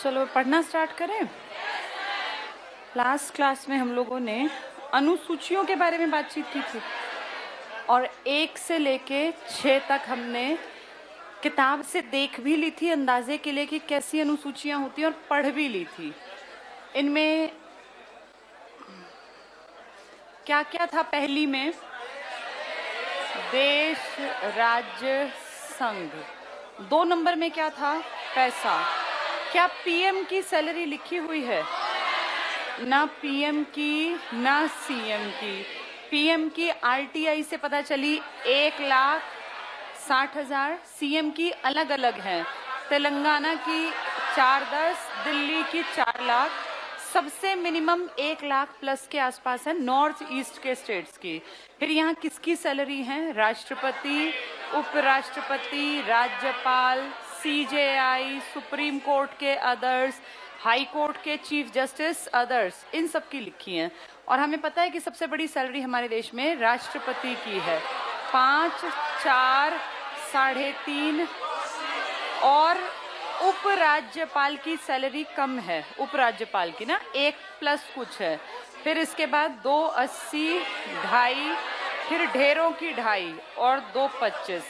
चलो पढ़ना स्टार्ट करें। लास्ट क्लास में हम लोगों ने अनुसूचियों के बारे में बातचीत की थी और 1 से लेके 6 तक हमने किताब से देख भी ली थी अंदाजे के लिए कि कैसी अनुसूचियां होती हैं और पढ़ भी ली थी। इनमें क्या क्या था? पहली में देश, राज्य, संघ। 2 नंबर में क्या था? पैसा। क्या पीएम की सैलरी लिखी हुई है? ना पीएम की ना सीएम की। पीएम की आरटीआई से पता चली 1,60,000। सीएम की अलग अलग है, तेलंगाना की 410, दिल्ली की 4 लाख। सबसे मिनिमम 1 लाख प्लस के आसपास है नॉर्थ ईस्ट के स्टेट्स की। फिर यहाँ किसकी सैलरी है? राष्ट्रपति, उपराष्ट्रपति, राज्यपाल, सीजेआई, सुप्रीम कोर्ट के अदर्स, हाई कोर्ट के चीफ जस्टिस, अदर्स, इन सब की लिखी हैं। और हमें पता है कि सबसे बड़ी सैलरी हमारे देश में राष्ट्रपति की है, 5, 4, 3.5। और उपराज्यपाल की सैलरी कम है, उपराज्यपाल की ना 1 प्लस कुछ है। फिर इसके बाद 2.80, 2.5, फिर ढेरों की 2.5 और 2.25।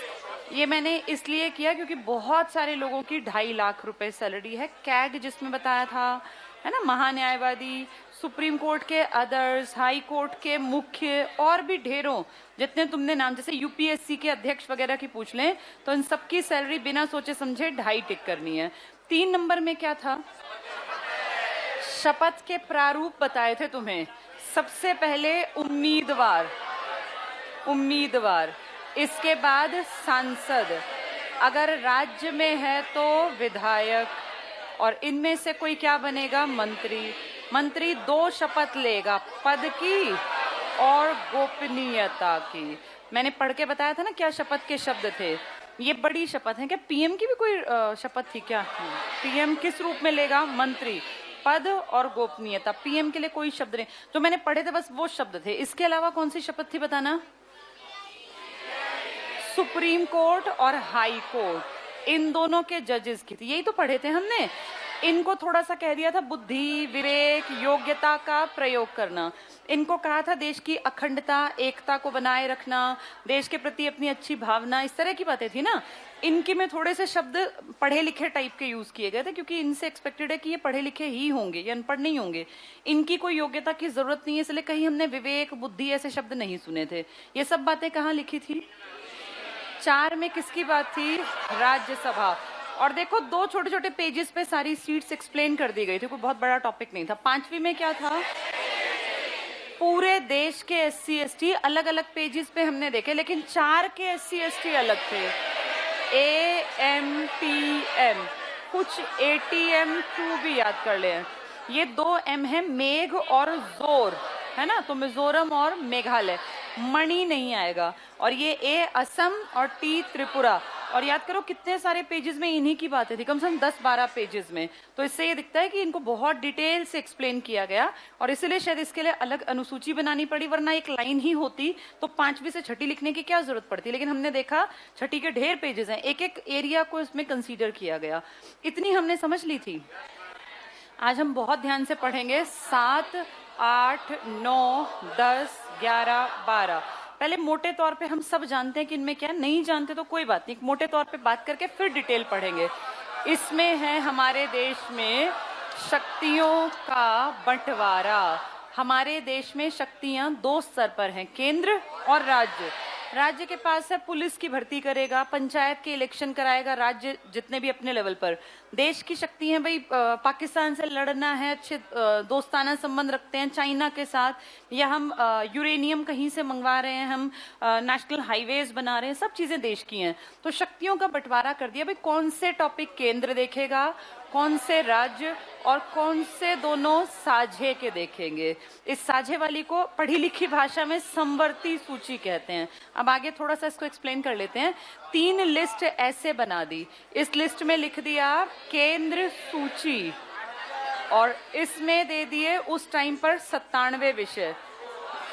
ये मैंने इसलिए किया क्योंकि बहुत सारे लोगों की 2.5 लाख रुपए सैलरी है। कैग जिसमें बताया था, है ना, महान्यायवादी, सुप्रीम कोर्ट के अदर्स, हाई कोर्ट के मुख्य और भी ढेरों जितने तुमने नाम, जैसे यूपीएससी के अध्यक्ष वगैरह की पूछ लें तो इन सबकी सैलरी बिना सोचे समझे 2.5 टिक करनी है। 3 नंबर में क्या था? शपथ के प्रारूप बताए थे तुम्हें। सबसे पहले उम्मीदवार, इसके बाद सांसद, अगर राज्य में है तो विधायक, और इनमें से कोई क्या बनेगा? मंत्री 2 शपथ लेगा, पद की और गोपनीयता की। मैंने पढ़ के बताया था ना क्या शपथ के शब्द थे। ये बड़ी शपथ है। क्या पीएम की भी कोई शपथ थी क्या? पीएम किस रूप में लेगा? मंत्री, पद और गोपनीयता। पीएम के लिए कोई शब्द नहीं। जो मैंने पढ़े थे बस वो शब्द थे। इसके अलावा कौन सी शपथ थी बताना? सुप्रीम कोर्ट और हाई कोर्ट, इन दोनों के जजेस की थी। यही तो पढ़े थे हमने। इनको थोड़ा सा कह दिया था बुद्धि, विवेक, योग्यता का प्रयोग करना। इनको कहा था देश की अखंडता, एकता को बनाए रखना, देश के प्रति अपनी अच्छी भावना, इस तरह की बातें थी ना। इनके में थोड़े से शब्द पढ़े लिखे टाइप के यूज किए गए थे क्योंकि इनसे एक्सपेक्टेड है कि ये पढ़े लिखे ही होंगे, ये अनपढ़ नहीं होंगे। इनकी कोई योग्यता की जरूरत नहीं है, इसलिए कहीं हमने विवेक, बुद्धि ऐसे शब्द नहीं सुने थे। ये सब बातें कहाँ लिखी थी? 4 में किसकी बात थी? राज्यसभा। और देखो 2 छोटे छोटे पेजेस पे सारी सीट्स एक्सप्लेन कर दी गई थी, कोई बहुत बड़ा टॉपिक नहीं था। 5वीं में क्या था? पूरे देश के SC ST अलग अलग पेजेस पे हमने देखे, लेकिन 4 के SC ST अलग थे। AMTM, कुछ ATM2 भी याद कर ले। ये 2 M है, मेघ और जोर, है ना, तो मिजोरम और मेघालय। मणि नहीं आएगा। और ये A असम और T त्रिपुरा। और याद करो कितने सारे पेजेस में इन्हीं की बातें थी, कम से कम 10-12 पेजेस में। तो इससे ये दिखता है कि इनको बहुत डिटेल से एक्सप्लेन किया गया और इसीलिए शायद इसके लिए अलग अनुसूची बनानी पड़ी, वरना एक लाइन ही होती तो 5वीं से 6ठी लिखने की क्या जरूरत पड़ती। लेकिन हमने देखा 6ठी के ढेर पेजेस हैं, एक एक एरिया को इसमें कंसीडर किया गया। इतनी हमने समझ ली थी। आज हम बहुत ध्यान से पढ़ेंगे 7, 8, 9, 10, 11, 12। पहले मोटे तौर पे हम सब जानते हैं कि इनमें क्या, नहीं जानते तो कोई बात नहीं, मोटे तौर पे बात करके फिर डिटेल पढ़ेंगे। इसमें है हमारे देश में शक्तियों का बंटवारा। हमारे देश में शक्तियां 2 स्तर पर हैं, केंद्र और राज्य। राज्य के पास है पुलिस की भर्ती करेगा, पंचायत के इलेक्शन कराएगा, राज्य जितने भी अपने लेवल पर। देश की शक्ति है भाई, पाकिस्तान से लड़ना है, अच्छे दोस्ताना संबंध रखते हैं चाइना के साथ, या हम यूरेनियम कहीं से मंगवा रहे हैं, हम नेशनल हाईवेज बना रहे हैं, सब चीजें देश की हैं। तो शक्तियों का बंटवारा कर दिया भाई, कौन से टॉपिक केंद्र देखेगा, कौन से राज्य और कौन से दोनों साझे के देखेंगे। इस साझे वाली को पढ़ी लिखी भाषा में समवर्ती सूची कहते हैं। अब आगे थोड़ा सा इसको एक्सप्लेन कर लेते हैं। 3 लिस्ट ऐसे बना दी। इस लिस्ट में लिख दिया केंद्र सूची और इसमें दे दिए उस टाइम पर 97 विषय,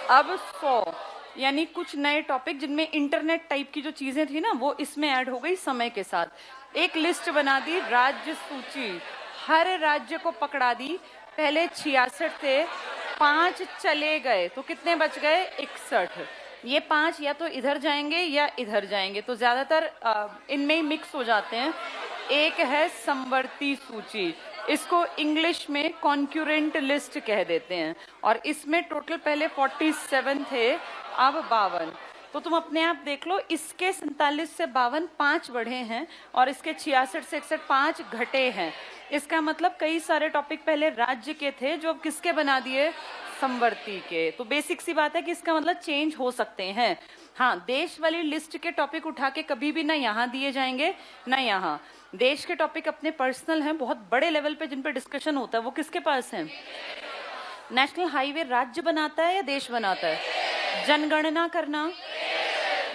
अब 100, यानी कुछ नए टॉपिक जिनमें इंटरनेट टाइप की जो चीजें थी ना वो इसमें ऐड हो गई समय के साथ। एक लिस्ट बना दी राज्य सूची, हर राज्य को पकड़ा दी। पहले 66 थे, 5 चले गए तो कितने बच गए? 61। ये 5 या तो इधर जाएंगे या इधर जाएंगे, तो ज्यादातर इनमें ही मिक्स हो जाते हैं। एक है समवर्ती सूची, इसको इंग्लिश में कॉन्क्यूरेंट लिस्ट कह देते हैं, और इसमें टोटल पहले 47 थे, अब 52। तो तुम अपने आप देख लो, इसके 47 से 52 5 बढ़े हैं, और इसके 66 से 61 5 घटे हैं। इसका मतलब कई सारे टॉपिक पहले राज्य के थे जो अब किसके बना दिए? समवर्ती के। तो बेसिक सी बात है कि इसका मतलब चेंज हो सकते हैं। हाँ, देश वाली लिस्ट के टॉपिक उठा के कभी भी ना यहाँ दिए जाएंगे ना यहाँ। देश के टॉपिक अपने पर्सनल हैं, बहुत बड़े लेवल पे जिन पे डिस्कशन होता है, वो किसके पास है? नेशनल हाईवे राज्य बनाता है या देश बनाता है? जनगणना करना,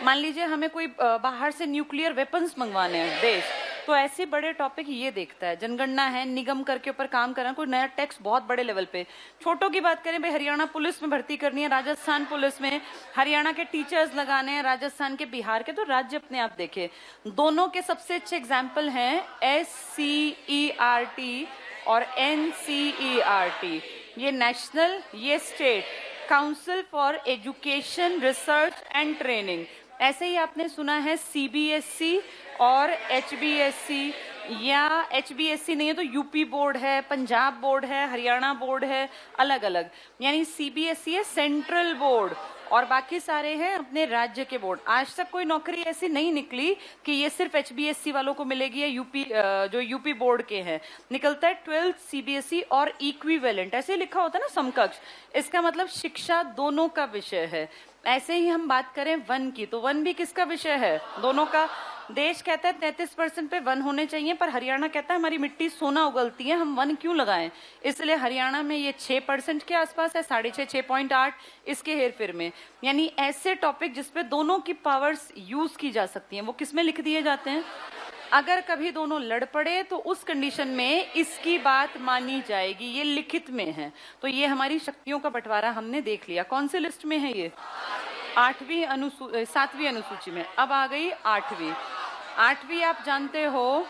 मान लीजिए हमें कोई बाहर से न्यूक्लियर वेपन्स मंगवाने हैं, देश, तो ऐसे बड़े टॉपिक ये देखता है। जनगणना है, निगम कर के ऊपर काम करना, कोई नया टैक्स बहुत बड़े लेवल पे। छोटों की बात करें, भाई हरियाणा पुलिस में भर्ती करनी है, राजस्थान पुलिस में, हरियाणा के टीचर्स लगाने हैं, राजस्थान के, बिहार के, तो राज्य अपने आप देखे। दोनों के सबसे अच्छे एग्जाम्पल हैं SCERT और NCERT। ये नेशनल, ये state, council for education research and training. ऐसे ही आपने सुना है CBSE और HBSC, या HBSC नहीं है तो यूपी बोर्ड है, पंजाब बोर्ड है, हरियाणा बोर्ड है, अलग अलग। यानी CBSE है सेंट्रल बोर्ड, और बाकी सारे हैं अपने राज्य के बोर्ड। आज तक कोई नौकरी ऐसी नहीं निकली कि ये सिर्फ HBSC वालों को मिलेगी, या जो यूपी बोर्ड के हैं। निकलता है 12th CBSE और इक्विवेलेंट, ऐसे लिखा होता है ना, समकक्ष। इसका मतलब शिक्षा दोनों का विषय है। ऐसे ही हम बात करें वन की, तो वन भी किसका विषय है? दोनों का। देश कहता है 33% पे वन होने चाहिए, पर हरियाणा कहता है हमारी मिट्टी सोना उगलती है, हम वन क्यों लगाएं? इसलिए हरियाणा में ये 6% के आसपास है, 6.5 6.8 इसके हेरफेर में। यानी ऐसे टॉपिक जिसपे दोनों की पावर्स यूज की जा सकती हैं, वो किसमें लिख दिए जाते हैं? अगर कभी दोनों लड़ पड़े तो उस कंडीशन में इसकी बात मानी जाएगी, ये लिखित में है। तो ये हमारी शक्तियों का बंटवारा हमने देख लिया। कौन से लिस्ट में है ये? 7वीं अनुसूची में। अब आ गई 8वीं। 8वीं आप जानते हो,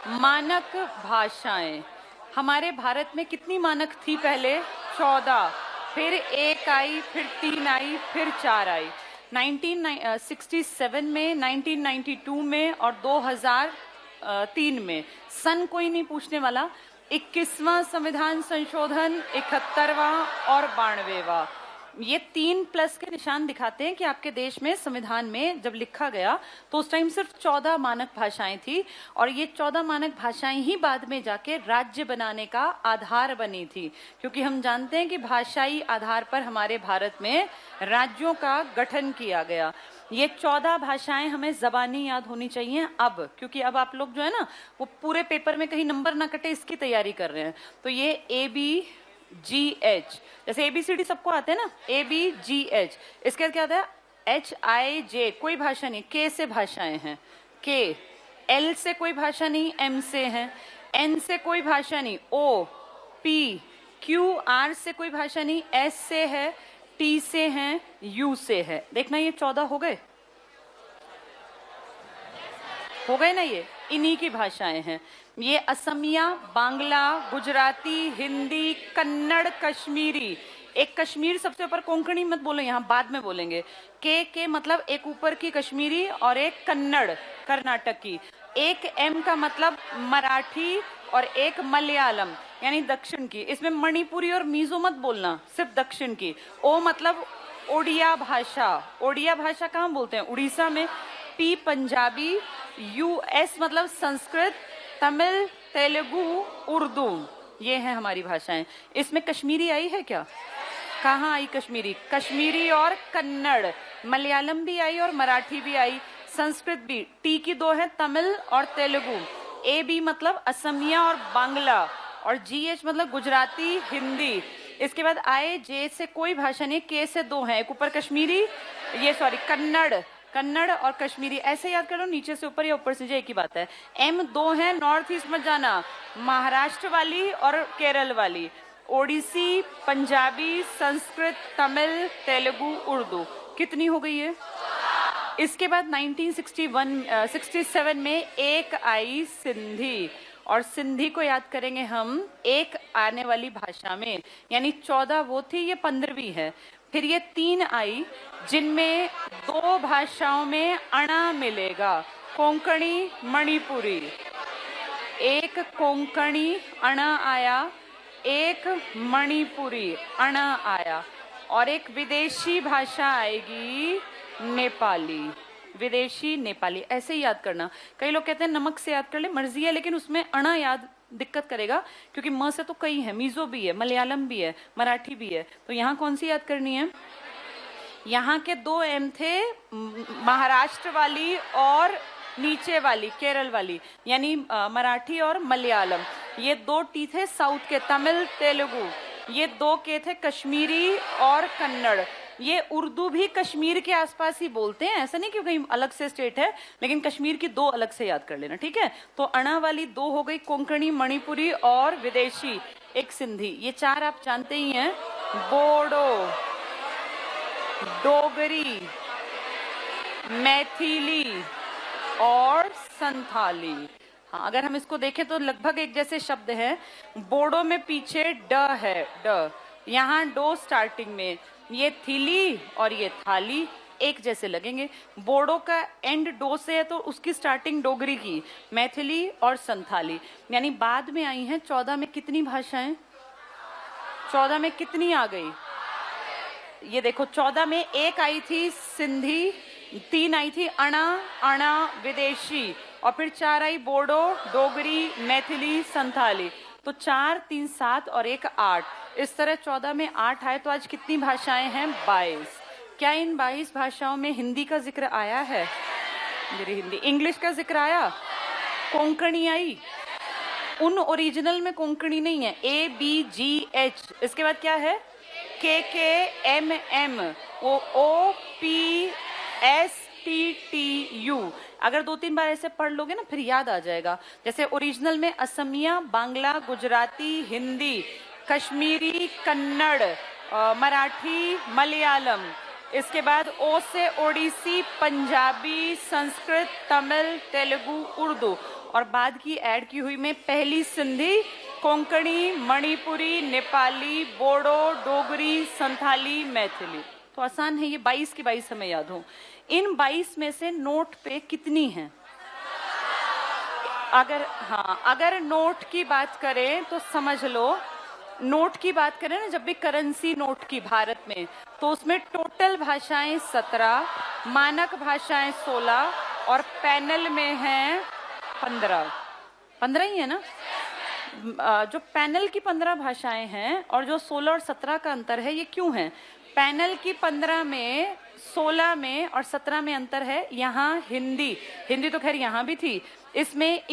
मानक भाषाएं। हमारे भारत में कितनी मानक थी पहले? 14, फिर 1 आई, फिर 3 आई, फिर 4 आई। 1967 में, 1992 में और 2003 में। सन कोई नहीं पूछने वाला। 21वां संविधान संशोधन, 71वां और 92वां। ये 3+ के निशान दिखाते हैं कि आपके देश में संविधान में जब लिखा गया तो उस टाइम सिर्फ 14 मानक भाषाएं थी, और ये 14 मानक भाषाएं ही बाद में जाके राज्य बनाने का आधार बनी थी। क्योंकि हम जानते हैं कि भाषाई आधार पर हमारे भारत में राज्यों का गठन किया गया। ये 14 भाषाएं हमें जबानी याद होनी चाहिए अब, क्योंकि अब आप लोग जो है ना, वो पूरे पेपर में कहीं नंबर ना कटे इसकी तैयारी कर रहे हैं। तो ये ABGH, जैसे ABCD सबको आते हैं ना, ABGH, इसके बाद क्या आता है? HIJ, कोई भाषा नहीं, K से भाषाएं हैं, K, L से कोई भाषा नहीं, M से है, N से कोई भाषा नहीं, O, P, Q, R से कोई भाषा नहीं, S से है, T से है, U से है। देखना ये 14 हो गए, हो गए ना? ये इन्हीं की भाषाएं हैं। ये असमिया, बांग्ला, गुजराती, हिंदी, कन्नड़, कश्मीरी। एक कश्मीर सबसे ऊपर, कोंकणी मत बोलो, यहाँ बाद में बोलेंगे। के मतलब एक ऊपर की कश्मीरी, और एक कन्नड़ कर्नाटक की। एक M का मतलब मराठी, और एक मलयालम यानी दक्षिण की। इसमें मणिपुरी और मिजो मत बोलना, सिर्फ दक्षिण की। O मतलब ओडिया भाषा। ओडिया भाषा कहाँ बोलते हैं? उड़ीसा में। P पंजाबी, US मतलब संस्कृत, तमिल, तेलुगु, उर्दू। ये है हमारी भाषाएं। इसमें कश्मीरी आई है क्या? कहाँ आई कश्मीरी? कश्मीरी और कन्नड़। मलयालम भी आई और मराठी भी आई, संस्कृत भी। T की 2 है, तमिल और तेलुगु। AB मतलब असमिया और बांग्ला, और GH मतलब गुजराती, हिंदी। इसके बाद IJ से कोई भाषा नहीं, K से 2 है, एक ऊपर कश्मीरी, कन्नड़ और कश्मीरी। ऐसे याद करो, नीचे से ऊपर या ऊपर से नीचे एक ही बात है। M 2 है, नॉर्थ ईस्ट मत जाना, महाराष्ट्र वाली और केरल वाली। ओडिसी, पंजाबी, संस्कृत, तमिल, तेलुगु, उर्दू। कितनी हो गई है? इसके बाद 1967 में एक आई सिंधी, और सिंधी को याद करेंगे हम एक आने वाली भाषा में, यानी 14 वो थी, ये 15वीं है। फिर ये 3 आई जिनमें 2 भाषाओं में अणा मिलेगा, कोंकणी मणिपुरी। एक कोंकणी अणा आया, एक मणिपुरी अणा आया, और एक विदेशी भाषा आएगी नेपाली, विदेशी नेपाली। ऐसे ही याद करना। कई लोग कहते हैं नमक से याद कर ले, मर्जी है, लेकिन उसमें अणा याद दिक्कत करेगा, क्योंकि म से तो कई है, मिजो भी है, मलयालम भी है, मराठी भी है। तो यहाँ कौन सी याद करनी है? यहाँ के 2 एम थे, महाराष्ट्र वाली और नीचे वाली केरल वाली, यानी मराठी और मलयालम। ये 2 टी थे साउथ के, तमिल तेलुगु। ये 2 के थे कश्मीरी और कन्नड़। ये उर्दू भी कश्मीर के आसपास ही बोलते हैं, ऐसा नहीं कि कहीं अलग से स्टेट है, लेकिन कश्मीर की 2 अलग से याद कर लेना, ठीक है? तो अणा वाली 2 हो गई, कोंकणी मणिपुरी और विदेशी एक सिंधी। ये 4 आप जानते ही हैं, बोडो, डोगरी, मैथिली और संथाली। हाँ, अगर हम इसको देखें तो लगभग एक जैसे शब्द हैं। बोडो में पीछे ड है, ड, यहाँ डो स्टार्टिंग में, ये थिली और ये थाली एक जैसे लगेंगे। बोडो का एंड डो से है तो उसकी स्टार्टिंग डोगरी की, मैथिली और संथाली। यानी बाद में आई हैं 14 में कितनी भाषाएं? 14 में कितनी आ गई? ये देखो, 14 में 1 आई थी सिंधी, 3 आई थी अणा, अणा विदेशी, और फिर 4 आई बोडो, डोगरी, मैथिली, संथाली। तो 4, 3, 7 और 1 8। इस तरह 14 में 8 आए, तो आज कितनी भाषाएं हैं? 22। क्या इन 22 भाषाओं में हिंदी का जिक्र आया है? मेरी हिंदी। इंग्लिश का जिक्र आया? कोंकणी आई? उन ओरिजिनल में कोंकणी नहीं है, ABGH। इसके बाद क्या है? KKMM, OPSTTU। अगर 2-3 बार ऐसे पढ़ लोगे ना, फिर याद आ जाएगा। जैसे ओरिजिनल में असमिया, बांग्ला, गुजराती, हिंदी, कश्मीरी, कन्नड़, मराठी, मलयालम। इसके बाद ओ से ओडिसी, पंजाबी, संस्कृत, तमिल, तेलुगु, उर्दू, और बाद की ऐड की हुई में पहली सिंधी, कोंकणी, मणिपुरी, नेपाली, बोडो, डोगरी, संथाली, मैथिली। तो आसान है, ये 22 की 22 हमें याद हो। इन 22 में से नोट पे कितनी हैं? अगर नोट की बात करें तो समझ लो, नोट की बात करें ना, जब भी करेंसी नोट की भारत में, तो उसमें टोटल भाषाएं 17, मानक भाषाएं 16 और पैनल में हैं 15। 15 ही है ना? जो पैनल की 15 भाषाएं हैं और जो 16 और 17 का अंतर है, ये क्यों है? पैनल की 15 में, 16 में और 17 में अंतर है। यहाँ हिंदी तो खैर यहाँ भी थी, इसमें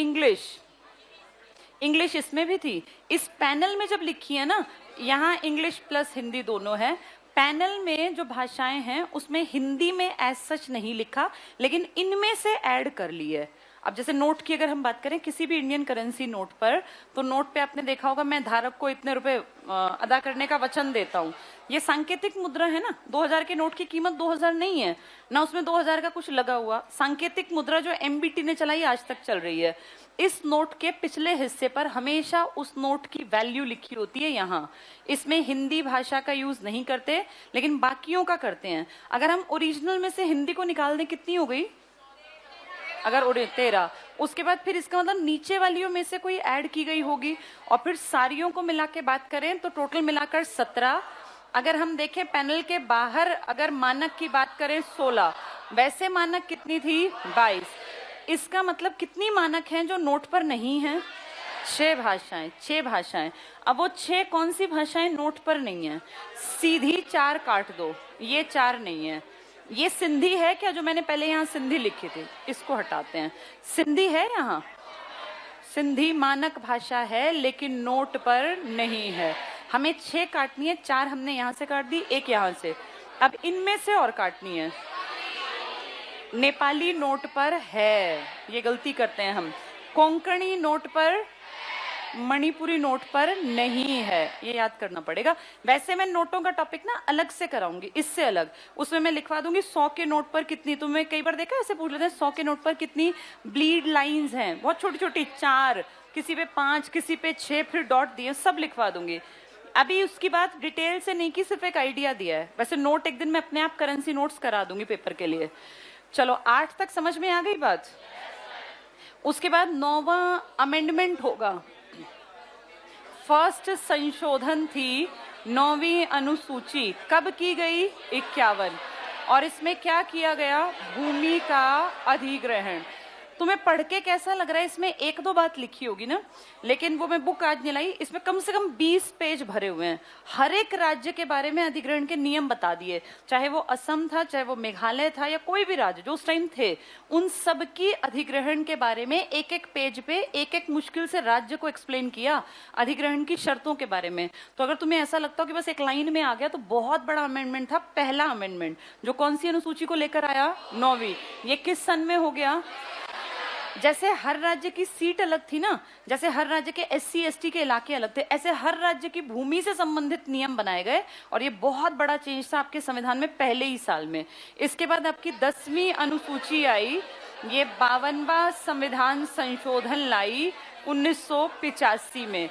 इंग्लिश इसमें भी थी। इस पैनल में जब लिखी है ना, यहाँ इंग्लिश प्लस हिंदी दोनों है। पैनल में जो भाषाएं हैं उसमें हिंदी में एज सच नहीं लिखा, लेकिन इनमें से ऐड कर ली है। अब जैसे नोट की अगर हम बात करें, किसी भी इंडियन करेंसी नोट पर, तो नोट पे आपने देखा होगा, मैं धारक को इतने रुपए अदा करने का वचन देता हूँ। ये सांकेतिक मुद्रा है ना। 2000 के नोट की कीमत 2000 नहीं है ना, उसमें 2000 का कुछ लगा हुआ। सांकेतिक मुद्रा जो MBT ने चलाई आज तक चल रही है। इस नोट के पिछले हिस्से पर हमेशा उस नोट की वैल्यू लिखी होती है। यहाँ इसमें हिंदी भाषा का यूज नहीं करते, लेकिन बाकियों का करते हैं। अगर हम ओरिजिनल में से हिंदी को निकाल दें, कितनी हो गई? अगर 13, उसके बाद फिर इसका मतलब नीचे वालियों में से कोई ऐड की गई होगी, और फिर सारियों को मिला के बात करें तो टोटल मिलाकर 17। अगर हम देखें पैनल के बाहर, अगर मानक की बात करें 16, वैसे मानक कितनी थी? 22। इसका मतलब कितनी मानक हैं जो नोट पर नहीं है? 6 भाषाएं। अब वो 6 कौन सी भाषाएं नोट पर नहीं है? सीधी 4 काट दो, ये 4 नहीं है। ये सिंधी है क्या? जो मैंने पहले यहाँ सिंधी लिखी थी, इसको हटाते हैं। सिंधी है यहाँ? सिंधी मानक भाषा है, लेकिन नोट पर नहीं है। हमें 6 काटनी है, 4 हमने यहाँ से काट दी, 1 यहाँ से। अब इनमें से और काटनी है। नेपाली नोट पर है, ये गलती करते हैं हम। कोंकणी नोट पर, मणिपुरी नोट पर नहीं है, ये याद करना पड़ेगा। वैसे मैं नोटों का टॉपिक ना अलग से कराऊंगी, इससे अलग। उसमें मैं लिखवा दूंगी 100 के नोट पर कितनी। तो मैं कई बार देखा ऐसे पूछ लेते हैं 100 के नोट पर कितनी ब्लीड लाइंस हैं, बहुत छोटी छोटी, 4, किसी पे 5, किसी पे 6, फिर डॉट दिए, सब लिखवा दूंगी। अभी उसकी बात डिटेल से नहीं की, सिर्फ एक आइडिया दिया है। वैसे नोट एक दिन मैं अपने आप करेंसी नोट्स करा दूंगी पेपर के लिए। चलो 8 तक समझ में आ गई बात। उसके बाद 9वां अमेंडमेंट होगा। फर्स्ट संशोधन थी 9वीं अनुसूची, कब की गई? 51। और इसमें क्या किया गया? भूमि का अधिग्रहण। तुम्हें पढ़ के कैसा लग रहा है? इसमें 1-2 बात लिखी होगी ना, लेकिन वो मैं बुक आज नहीं लाई। इसमें कम से कम 20 पेज भरे हुए हैं। हर एक राज्य के बारे में अधिग्रहण के नियम बता दिए, चाहे वो असम था, चाहे वो मेघालय था, या कोई भी राज्य जो उस टाइम थे, उन सब की अधिग्रहण के बारे में एक एक पेज पे एक एक मुश्किल से राज्य को एक्सप्लेन किया, अधिग्रहण की शर्तों के बारे में। तो अगर तुम्हें ऐसा लगता हो कि बस एक लाइन में आ गया, तो बहुत बड़ा अमेंडमेंट था। पहला अमेंडमेंट जो कौन सी अनुसूची को लेकर आया? 9वीं। ये किस सन में हो गया? जैसे हर राज्य की सीट अलग थी ना, जैसे हर राज्य के SC ST के इलाके अलग थे, ऐसे हर राज्य की भूमि से संबंधित नियम बनाए गए। और ये बहुत बड़ा चेंज था आपके संविधान में पहले ही साल में। इसके बाद आपकी 10वीं अनुसूची आई, ये 52वां संविधान संशोधन लाई 1985 में।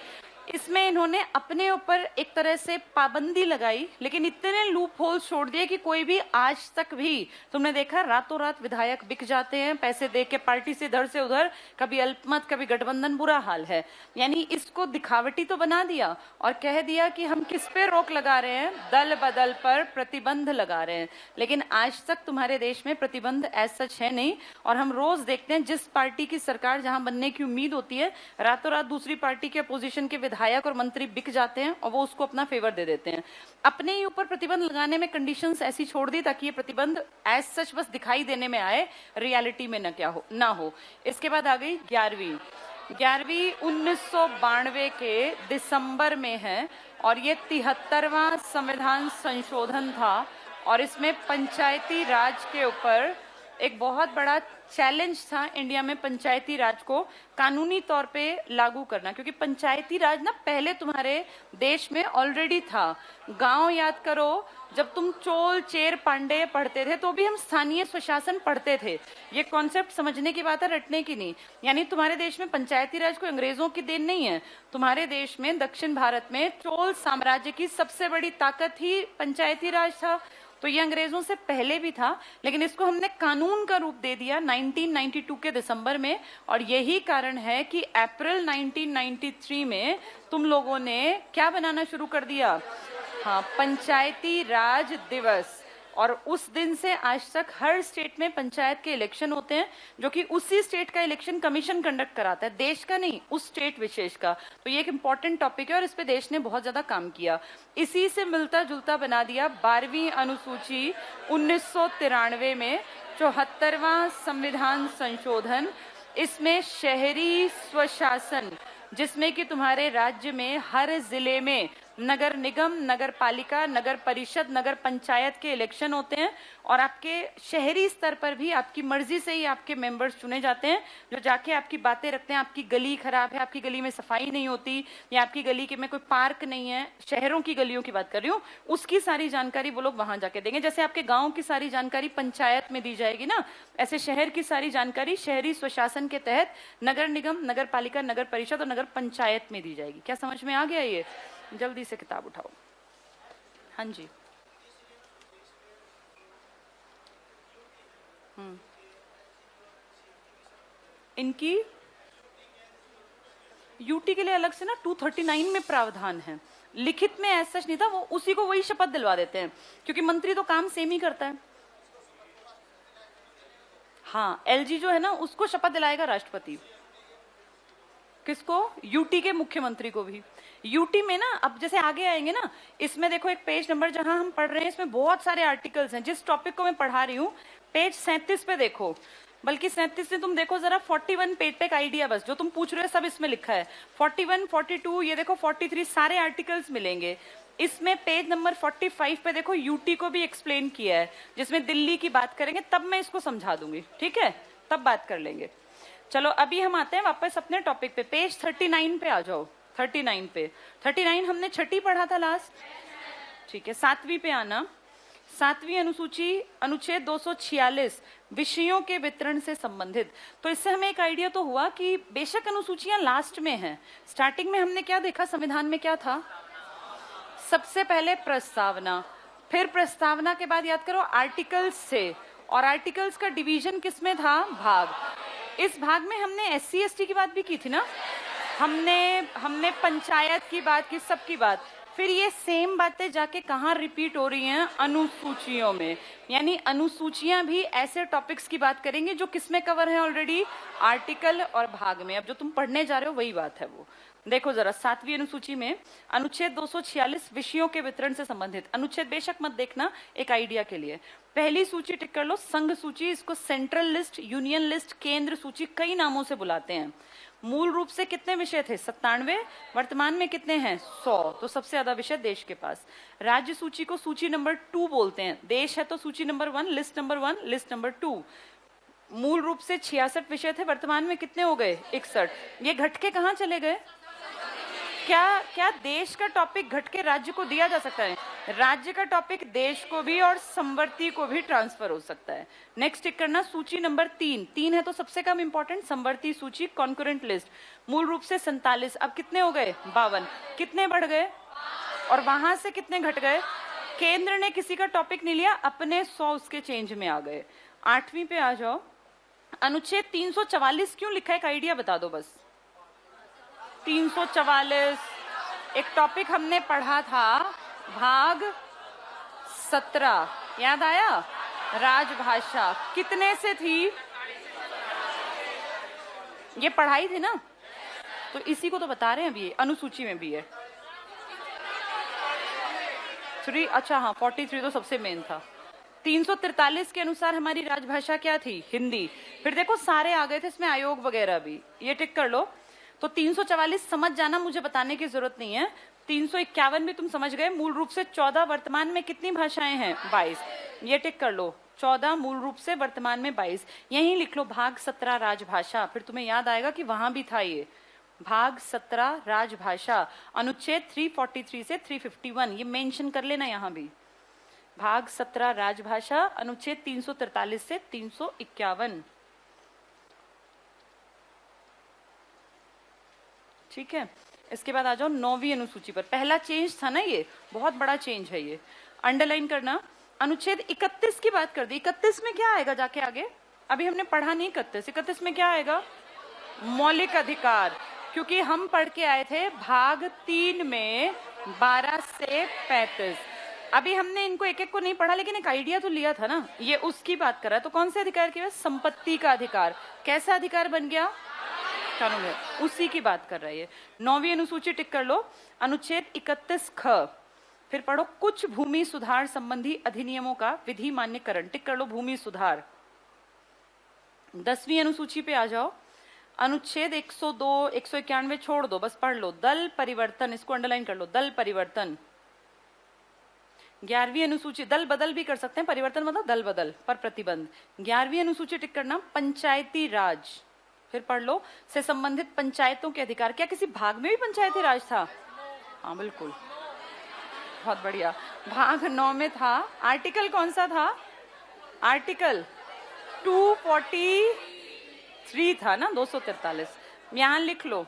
इसमें इन्होंने अपने ऊपर एक तरह से पाबंदी लगाई, लेकिन इतने लूप होल छोड़ दिए कि कोई भी आज तक भी, तुमने देखा रातों रात विधायक बिक जाते हैं पैसे दे के पार्टी से इधर से उधर, कभी अल्पमत कभी गठबंधन, बुरा हाल है। यानी इसको दिखावटी तो बना दिया और कह दिया कि हम किस पे रोक लगा रहे हैं? दल बदल पर प्रतिबंध लगा रहे हैं। लेकिन आज तक तुम्हारे देश में प्रतिबंध एज सच है नहीं। और हम रोज देखते हैं जिस पार्टी की सरकार जहां बनने की उम्मीद होती है, रातों रात दूसरी पार्टी के अपोजिशन के विधायक और मंत्री बिक जाते हैं और वो उसको अपना फेवर दे देते हैं। अपने ही ऊपर प्रतिबंध लगाने में कंडीशंस ऐसी छोड़ दी ताकि ये प्रतिबंध एज सच बस दिखाई देने में आए, रियलिटी में ना हो। इसके बाद आ गई 11वीं 1992 के दिसंबर में है और ये 73वां संविधान संशोधन था। और इसमें पंचायती राज के ऊपर एक बहुत बड़ा चैलेंज था इंडिया में, पंचायती राज को कानूनी तौर पे लागू करना। क्योंकि पंचायती राज ना पहले तुम्हारे देश में ऑलरेडी था। गांव याद करो, जब तुम चोल चेर पांडे पढ़ते थे तो भी हम स्थानीय स्वशासन पढ़ते थे। ये कॉन्सेप्ट समझने की बात है, रटने की नहीं। यानी तुम्हारे देश में पंचायती राज कोई अंग्रेजों की देन नहीं है। तुम्हारे देश में, दक्षिण भारत में, चोल साम्राज्य की सबसे बड़ी ताकत ही पंचायती राज था। तो ये अंग्रेजों से पहले भी था, लेकिन इसको हमने कानून का रूप दे दिया 1992 के दिसंबर में। और यही कारण है कि अप्रैल 1993 में तुम लोगों ने क्या बनाना शुरू कर दिया? हाँ, पंचायती राज दिवस। और उस दिन से आज तक हर स्टेट में पंचायत के इलेक्शन होते हैं, जो कि उसी स्टेट का इलेक्शन कमीशन कंडक्ट कराता है, देश का नहीं, उस स्टेट विशेष का। तो ये एक इंपॉर्टेंट टॉपिक है और इस पे देश ने बहुत ज्यादा काम किया। इसी से मिलता जुलता बना दिया 12वीं अनुसूची 1993 में 74वां संविधान संशोधन। इसमें शहरी स्वशासन, जिसमें कि तुम्हारे राज्य में हर जिले में नगर निगम, नगर पालिका, नगर परिषद, नगर पंचायत के इलेक्शन होते हैं। और आपके शहरी स्तर पर भी आपकी मर्जी से ही आपके मेंबर्स चुने जाते हैं, जो जाके आपकी बातें रखते हैं। आपकी गली खराब है, आपकी गली में सफाई नहीं होती, या आपकी गली के में कोई पार्क नहीं है, शहरों की गलियों की बात कर रही हूँ, उसकी सारी जानकारी वो लोग वहां जाके देंगे। जैसे आपके गाँव की सारी जानकारी पंचायत में दी जाएगी ना, ऐसे शहर की सारी जानकारी शहरी स्वशासन के तहत नगर निगम, नगर पालिका, नगर परिषद और नगर पंचायत में दी जाएगी। क्या समझ में आ गया? ये जल्दी से किताब उठाओ। हाँ जी। इनकी यूटी के लिए अलग से ना 239 में प्रावधान है। लिखित में ऐसा नहीं था, वो उसी को वही शपथ दिलवा देते हैं, क्योंकि मंत्री तो काम सेम ही करता है। हाँ, एलजी जो है ना, उसको शपथ दिलाएगा राष्ट्रपति। किसको? यूटी के मुख्यमंत्री को भी। यूटी में ना, अब जैसे आगे आएंगे ना, इसमें देखो एक पेज नंबर जहां हम पढ़ रहे हैं, इसमें बहुत सारे आर्टिकल्स हैं। जिस टॉपिक को मैं पढ़ा रही हूँ, पेज 37 पे देखो, बल्कि 37 से तुम देखो जरा 41 पेज पे एक आइडिया, बस जो तुम पूछ रहे हो सब इसमें लिखा है। 41, 42, ये देखो 43, सारे आर्टिकल्स मिलेंगे इसमें। पेज नंबर 45 पे देखो, यूटी को भी एक्सप्लेन किया है, जिसमें दिल्ली की बात करेंगे, तब मैं इसको समझा दूंगी, ठीक है? तब बात कर लेंगे। चलो अभी हम आते हैं वापस अपने टॉपिक पे। पेज 39 पे आ जाओ। 39 पे, 39 हमने छठी पढ़ा था लास्ट, ठीक है? 7वीं पे आना। 7वीं अनुसूची अनुच्छेद 246 विषयों के वितरण से संबंधित। तो इससे हमें एक आइडिया तो हुआ कि बेशक अनुसूचियां लास्ट में हैं, स्टार्टिंग में हमने क्या देखा, संविधान में क्या था, सबसे पहले प्रस्तावना, फिर प्रस्तावना के बाद याद करो आर्टिकल्स से, और आर्टिकल्स का डिवीजन किसमें था, भाग। इस भाग में हमने SC ST की बात भी की थी ना, हमने पंचायत की बात की, सबकी बात। फिर ये सेम बातें जाके कहाँ रिपीट हो रही हैं, अनुसूचियों में। यानी अनुसूचियां भी ऐसे टॉपिक्स की बात करेंगे जो किसमें कवर है ऑलरेडी, आर्टिकल और भाग में। अब जो तुम पढ़ने जा रहे हो वही बात है वो। देखो जरा 7वीं अनुसूची में अनुच्छेद 246 विषयों के वितरण से संबंधित। अनुच्छेद बेशक मत देखना, एक आइडिया के लिए। पहली सूची टिक कर लो, संघ सूची। इसको सेंट्रल लिस्ट, यूनियन लिस्ट, केंद्र सूची, कई नामों से बुलाते हैं। मूल रूप से कितने विषय थे, 97, वर्तमान में कितने हैं, 100। तो सबसे ज्यादा विषय देश के पास। राज्य सूची को सूची नंबर 2 बोलते हैं। देश है तो सूची number 1, list number 1, list number 2। मूल रूप से 66 विषय थे, वर्तमान में कितने हो गए, 61। ये घट के कहाँ चले गए, क्या देश का टॉपिक घट के राज्य को दिया जा सकता है, राज्य का टॉपिक देश को भी और संवर्ती को भी ट्रांसफर हो सकता है। नेक्स्ट टिक करना, सूची नंबर 3 है तो सबसे कम इंपॉर्टेंट, संवर्ती सूची, कॉन्करेंट लिस्ट। मूल रूप से 47, अब कितने हो गए, 52। कितने बढ़ गए और वहां से कितने घट गए, केंद्र ने किसी का टॉपिक नहीं लिया, अपने 100 उसके चेंज में आ गए। 8वीं पे आ जाओ। अनुच्छेद 344 क्यों लिखा है, एक आइडिया बता दो बस। 344 एक टॉपिक हमने पढ़ा था, भाग 17, याद आया, राजभाषा। कितने से थी, ये पढ़ाई थी ना, तो इसी को तो बता रहे हैं अभी, अनुसूची में भी है 3। अच्छा हाँ, 43 तो सबसे मेन था। 343 के अनुसार हमारी राजभाषा क्या थी, हिंदी। फिर देखो सारे आ गए थे इसमें, आयोग वगैरह भी, ये टिक कर लो। तो 344 समझ जाना, मुझे बताने की जरूरत नहीं है। 351 भी तुम समझ गए, मूल रूप से 14, वर्तमान में कितनी भाषाएं हैं, 22। ये टिक कर लो, 14 मूल रूप से, वर्तमान में 22। यहीं लिख लो भाग 17 राजभाषा, फिर तुम्हें याद आएगा कि वहां भी था ये भाग 17 राजभाषा। अनुच्छेद 343 से 351, ये मेंशन कर लेना यहाँ भी, भाग 17 राजभाषा, अनुच्छेद 343 से 351। ठीक है, इसके बाद आ जाओ 9वीं अनुसूची पर। पहला चेंज था ना, ये बहुत बड़ा चेंज है, ये अंडरलाइन करना। अनुच्छेद 31 की बात कर दी। 31 में क्या आएगा जाके आगे, अभी हमने पढ़ा नहीं 31 में क्या आएगा, मौलिक अधिकार। क्योंकि हम पढ़ के आए थे भाग 3 में 12 से 35। अभी हमने इनको एक एक को नहीं पढ़ा, लेकिन एक आइडिया तो लिया था ना, ये उसकी बात कर रहा है। तो कौन से अधिकार की बात, संपत्ति का अधिकार। कैसा अधिकार बन गया, कानून है, उसी की बात कर रही है। 9वीं अनुसूची टिक कर लो, अनुच्छेद 31 ख। फिर पढ़ो, कुछ भूमि सुधार संबंधी अधिनियमों का विधि मान्यकरण, टिक कर लो, भूमि सुधार। 10वीं अनुसूची पे आ जाओ, अनुच्छेद 102, 191 छोड़ दो, बस पढ़ लो, दल परिवर्तन, इसको अंडरलाइन कर लो, दल परिवर्तन। 11वीं अनुसूची, दल बदल भी कर सकते हैं, परिवर्तन मतलब दल बदल पर प्रतिबंध। 11वीं अनुसूची टिक करना, पंचायती राज। फिर पढ़ लो, से संबंधित पंचायतों के अधिकार। क्या किसी भाग में भी पंचायती राज था, हाँ बिल्कुल, बहुत बढ़िया, भाग 9 में था। आर्टिकल कौन सा था, आर्टिकल 243 था ना, 243। यहाँ लिख लो,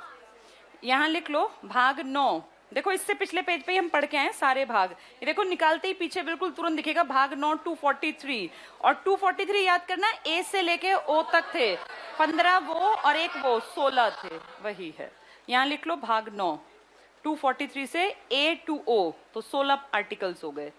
यहाँ लिख लो भाग 9। देखो इससे पिछले पेज पे ही हम पढ़ के आए सारे भाग, ये देखो निकालते ही पीछे बिल्कुल तुरंत दिखेगा भाग 9 243। और 243 याद करना, ए से लेके ओ तक थे, 15 वो और एक वो, 16 थे, वही है। यहाँ लिख लो भाग 9, 243 से ए टू ओ, तो 16 आर्टिकल्स हो गए।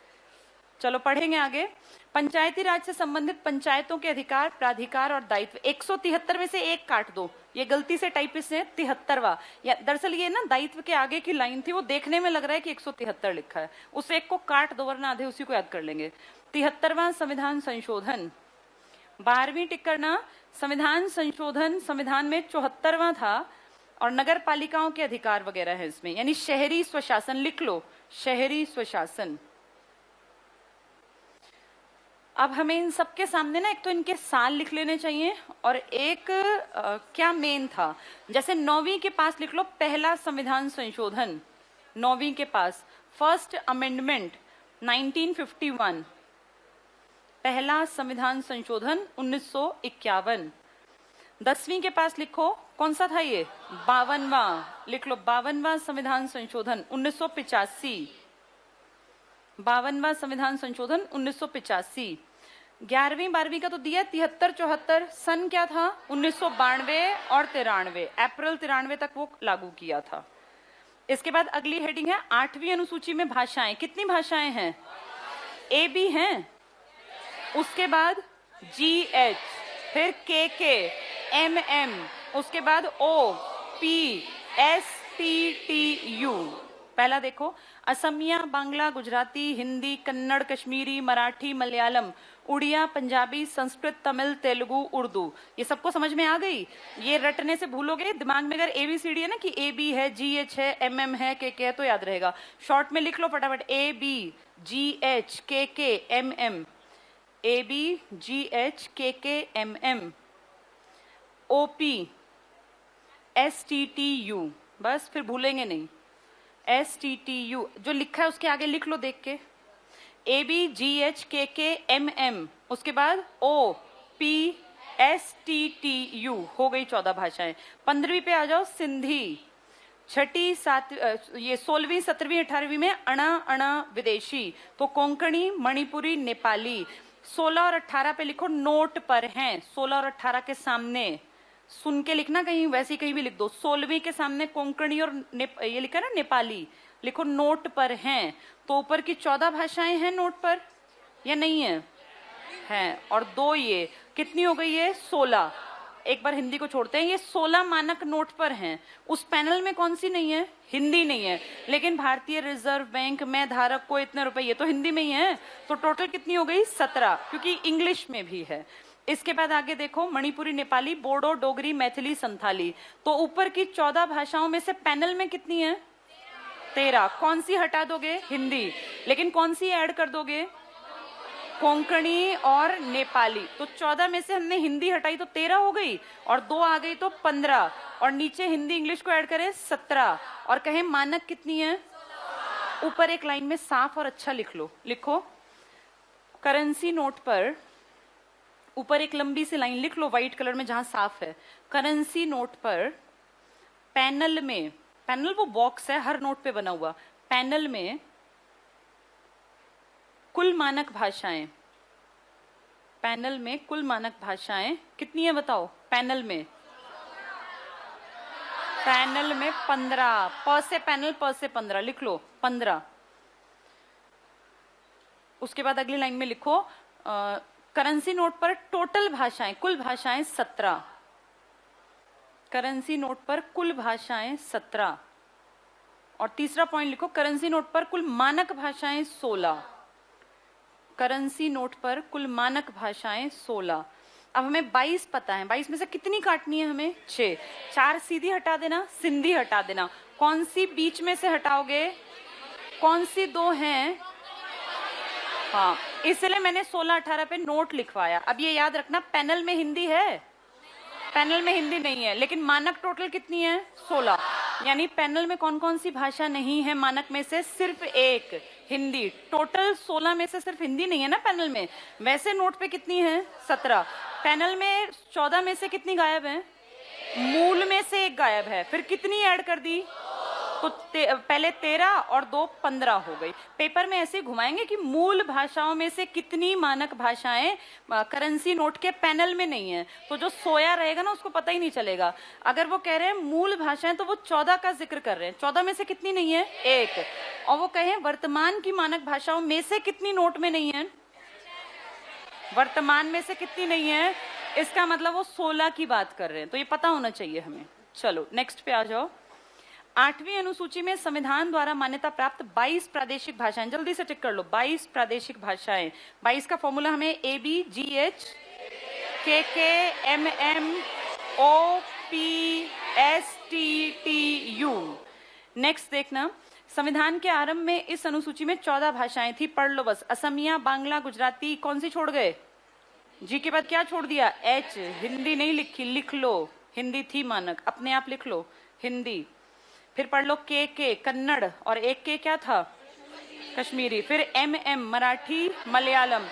चलो पढ़ेंगे आगे। पंचायती राज से संबंधित पंचायतों के अधिकार, प्राधिकार और दायित्व। 173 में से एक काट दो, ये गलती से टाइपिस्ट ने 73वां, या दरअसल ये ना दायित्व के आगे की लाइन थी, वो देखने में लग रहा है कि 173 लिखा है, उस एक को काट दो वरना आधे उसी को याद कर लेंगे। 73वां संविधान संशोधन। 12वीं टिक करना, संविधान संशोधन संविधान में 74वां था, और नगर पालिकाओं के अधिकार वगैरह है इसमें, यानी शहरी स्वशासन, लिख लो शहरी स्वशासन। अब हमें इन सबके सामने ना एक तो इनके साल लिख लेने चाहिए, और एक क्या मेन था। जैसे 9वीं के पास लिख लो पहला संविधान संशोधन, 9वीं के पास फर्स्ट अमेंडमेंट 1951, पहला संविधान संशोधन 1951। 10वीं के पास लिखो कौन सा था ये, 52वां, लिख लो 52वां संविधान संशोधन 1985। 52वां संविधान संशोधन 1985। 11वीं 12वीं का तो दिया 73 74। सन क्या था, 1992 और 93, अप्रैल 93 तक वो लागू किया था। इसके बाद अगली हेडिंग है 8वीं अनुसूची में भाषाएं। कितनी भाषाएं हैं, ए बी हैं, उसके बाद जी एच, फिर के एम एम, उसके बाद O P S T T U. पहला देखो, असमिया, बांग्ला, गुजराती, हिंदी, कन्नड़, कश्मीरी, मराठी, मलयालम, उड़िया, पंजाबी, संस्कृत, तमिल, तेलुगु, उर्दू। ये सबको समझ में आ गई? ये रटने से भूलोगे, दिमाग में अगर ABCD है ना कि ए बी है, GH है, MM है, के है, तो याद रहेगा। शॉर्ट में लिख लो फटाफट, AB GH के MM, AB GH के MM, OP STTU, बस फिर भूलेंगे नहीं। STTU जो लिखा है उसके आगे लिख लो देख के, AB GH के MM, उसके बाद OP STTU, हो गई 14 भाषाएं। 15वीं पे आ जाओ, सिंधी। 6ठी 7 ये 16वीं 17वीं 18वीं में अणा अणा विदेशी, तो कोंकणी, मणिपुरी, नेपाली। 16 और 18 पे लिखो नोट पर हैं, 16 और 18 के सामने सुन के लिखना, कहीं वैसे कहीं भी लिख दो। 16वीं के सामने कोंकणी और ये लिखा ना नेपाली, लिखो नोट पर हैं। तो ऊपर की 14 भाषाएं हैं नोट पर या नहीं है? हैं। और 2 ये कितनी हो गई है, 16। एक बार हिंदी को छोड़ते हैं, ये 16 मानक नोट पर हैं। उस पैनल में कौन सी नहीं है, हिंदी नहीं है, लेकिन भारतीय रिजर्व बैंक में धारक को इतने रुपए, ये तो हिंदी में ही है। तो टोटल कितनी हो गई, 17, क्योंकि इंग्लिश में भी है। इसके बाद आगे देखो, मणिपुरी, नेपाली, बोडो, डोगरी, मैथिली, संथाली। तो ऊपर की 14 भाषाओं में से पैनल में कितनी है, 13। कौन सी हटा दोगे, हिंदी, लेकिन कौन सी ऐड कर दोगे, कोंकणी और नेपाली। तो 14 में से हमने हिंदी हटाई तो 13 हो गई, और 2 आ गई तो 15, और नीचे हिंदी इंग्लिश को ऐड करें 17, और कहें मानक कितनी है। ऊपर एक लाइन में साफ और अच्छा लिख लो, लिखो करेंसी नोट पर, ऊपर एक लंबी सी लाइन लिख लो व्हाइट कलर में जहां साफ है, करेंसी नोट पर पैनल में, पैनल वो बॉक्स है हर नोट पे बना हुआ, पैनल में कुल मानक भाषाएं, पैनल में कुल मानक भाषाएं कितनी है बताओ, पैनल में 15, प से पैनल, प से 15, लिख लो 15। उसके बाद अगली लाइन में लिखो करेंसी नोट पर टोटल भाषाएं, कुल भाषाएं 17, करेंसी नोट पर कुल भाषाएं 17। और तीसरा पॉइंट लिखो, करेंसी नोट पर कुल मानक भाषाएं 16, करेंसी नोट पर कुल मानक भाषाएं 16। अब हमें 22 पता है, 22 में से कितनी काटनी है हमें, 6। 4 सीधी हटा देना, सिंधी हटा देना। कौन सी बीच में से हटाओगे, कौन सी 2 हैं, हाँ, इसलिए मैंने 16 18 पे नोट लिखवाया। अब ये याद रखना, पैनल में हिंदी है, पैनल में हिंदी नहीं है, लेकिन मानक टोटल कितनी है, 16। यानी पैनल में कौन कौन सी भाषा नहीं है मानक में से, सिर्फ एक, हिंदी। टोटल 16 में से सिर्फ हिंदी नहीं है ना पैनल में, वैसे नोट पे कितनी है, 17। पैनल में 14 में से कितनी गायब है, मूल में से 1 गायब है, फिर कितनी ऐड कर दी, तो पहले 13 और 2 15 हो गई। पेपर में ऐसे घुमाएंगे कि मूल भाषाओं में से कितनी मानक भाषाएं करेंसी नोट के पैनल में नहीं है, तो जो सोया रहेगा ना उसको पता ही नहीं चलेगा। अगर वो कह रहे हैं मूल भाषाएं, तो वो 14 का जिक्र कर रहे हैं, 14 में से कितनी नहीं है, 1। और वो कहें वर्तमान की मानक भाषाओं में से कितनी नोट में नहीं है, वर्तमान में से कितनी नहीं है, इसका मतलब वो 16 की बात कर रहे हैं, तो ये पता होना चाहिए हमें। चलो नेक्स्ट पे आ जाओ। 8वीं अनुसूची में संविधान द्वारा मान्यता प्राप्त 22 प्रादेशिक भाषाएं, जल्दी से टिक कर लो, 22 प्रादेशिक भाषाएं। 22 का फॉर्मूला हमें ABGH के MM OP STTU। नेक्स्ट देखना, संविधान के आरंभ में इस अनुसूची में 14 भाषाएं थी, पढ़ लो बस। असमिया, बांग्ला, गुजराती, कौन सी छोड़ गए, जी के बाद क्या छोड़ दिया, H। हिंदी नहीं लिखी, लिख लो, हिंदी थी मानक, अपने आप लिख लो हिंदी। फिर पढ़ लो के कन्नड़, और एक के क्या था, कश्मीरी। फिर MM मराठी, मलयालम,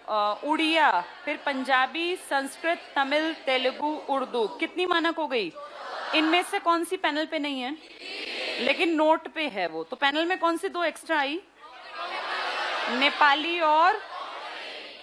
उड़िया, फिर पंजाबी, संस्कृत, तमिल, तेलुगु, उर्दू। कितनी मानक हो गई? इनमें से कौन सी पैनल पे नहीं है लेकिन नोट पे है वो? तो पैनल में कौन सी दो एक्स्ट्रा आई? नेपाली और,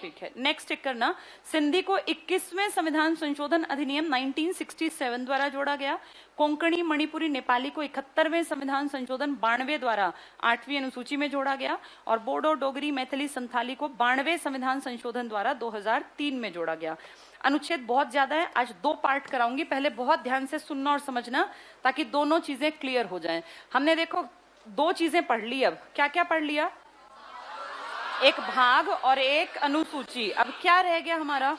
ठीक है नेक्स्ट टिक करना। सिंधी को 21वें संविधान संशोधन अधिनियम 1967 द्वारा जोड़ा गया। कोंकणी, मणिपुरी, नेपाली को 71वें संविधान संशोधन 92 द्वारा 8वीं अनुसूची में जोड़ा गया। और बोडो, डोगरी, मैथिली, संथाली को 92वें संविधान संशोधन द्वारा 2003 में जोड़ा गया। अनुच्छेद बहुत ज्यादा है, आज 2 पार्ट कराऊंगी, पहले बहुत ध्यान से सुनना और समझना ताकि दोनों चीजें क्लियर हो जाएं। हमने देखो 2 चीजें पढ़ ली, अब क्या क्या पढ़ लिया? एक भाग और एक अनुसूची। अब क्या रह गया हमारा?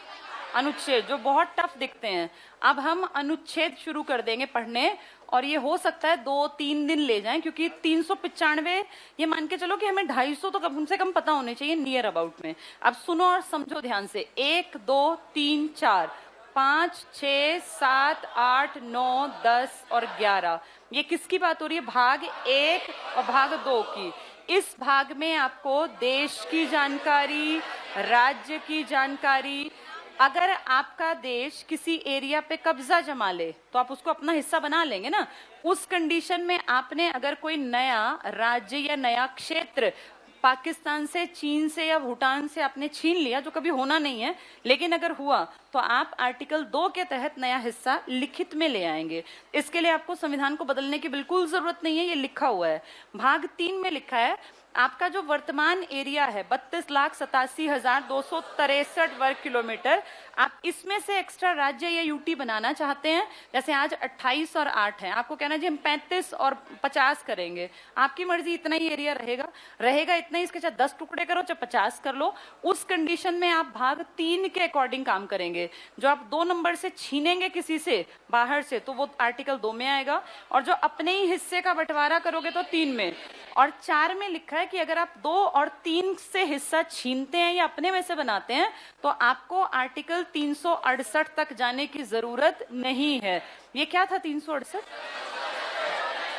अनुच्छेद, जो बहुत टफ दिखते हैं। अब हम अनुच्छेद शुरू कर देंगे पढ़ने, और ये हो सकता है 2-3 दिन ले जाएं, क्योंकि 395, ये मान के चलो कि हमें 250 तो कम से कम पता होने चाहिए नियर अबाउट में। अब सुनो और समझो ध्यान से। 1, 2, 3, 4, 5, 6, 7, 8, 9, 10 और 11। ये किसकी बात हो रही है? भाग 1 और भाग 2 की। इस भाग में आपको देश की जानकारी, राज्य की जानकारी, अगर आपका देश किसी एरिया पे कब्जा जमा ले तो आप उसको अपना हिस्सा बना लेंगे ना। उस कंडीशन में आपने अगर कोई नया राज्य या नया क्षेत्र पाकिस्तान से, चीन से या भूटान से आपने छीन लिया, जो कभी होना नहीं है, लेकिन अगर हुआ तो आप आर्टिकल 2 के तहत नया हिस्सा लिखित में ले आएंगे। इसके लिए आपको संविधान को बदलने की बिल्कुल जरूरत नहीं है, ये लिखा हुआ है। भाग 3 में लिखा है आपका जो वर्तमान एरिया है 32,87,263 वर्ग किलोमीटर, आप इसमें से एक्स्ट्रा राज्य या यूटी बनाना चाहते हैं। जैसे आज 28 और 8 है, आपको कहना जी हम 35 और 50 करेंगे, आपकी मर्जी, इतना ही एरिया रहेगा इतना ही, इसके चाहे 10 टुकड़े करो चाहे 50 कर लो। उस कंडीशन में आप भाग 3 के अकॉर्डिंग काम करेंगे। जो आप 2 नंबर से छीनेंगे किसी से बाहर से, तो वो आर्टिकल 2 में आएगा, और जो अपने ही हिस्से का बंटवारा करोगे तो 3 में। और 4 में लिखा है कि अगर आप 2 और 3 से हिस्सा छीनते हैं या अपने में से बनाते हैं तो आपको आर्टिकल 368 तक जाने की जरूरत नहीं है। ये क्या था 368?